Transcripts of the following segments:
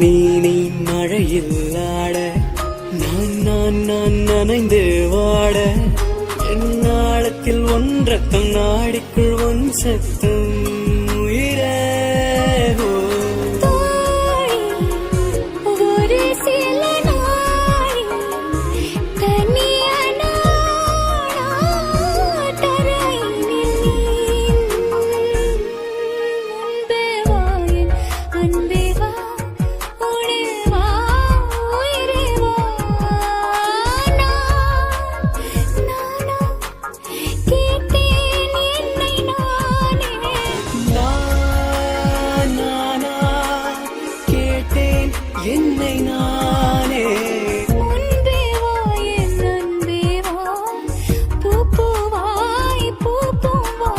நீ நீ மழையில் ஆட நான் நனைந்து வாட என் நாளத்தில் ஒன்றத்தம் நாடிக்குள் ஒன் சத்தம் உயிரே என்னை நானே அன்பே வா என் அன்பே வா பூ பூவாய் பூ பூவா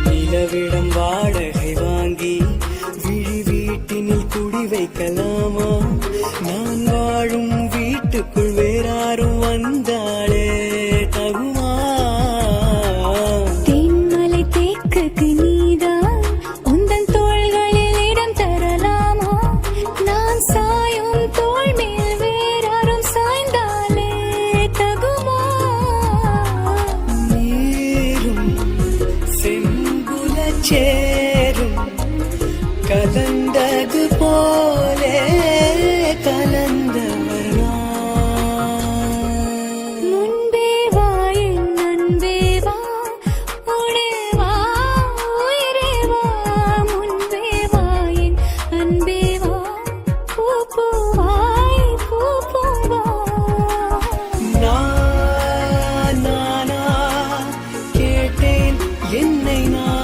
நிலவிடம் வாடகை வாங்கி விழி வீட்டினில் குடி வைக்கலாமா நான் வாழும் வீட்டுக்குள் வேறாரும் வந்தாளே தகுமா தென்மலை தேக்குக்கு நீதான் உந்தன் தோள்களில் இடம் தரலாமா நான் சாயும் தோள் மேல் வேறாரும் சாய்ந்தாலே தகுமா நீரும் சேரும் கலந்தது போலே கலந்தவர் முன்பே வா என் அன்பே வா உடே வா உயிரே வா முன்பே வா என் அன்பே வா பூ பூவாய் பூ பூவா நானா கேட்டேன் என்னை நான்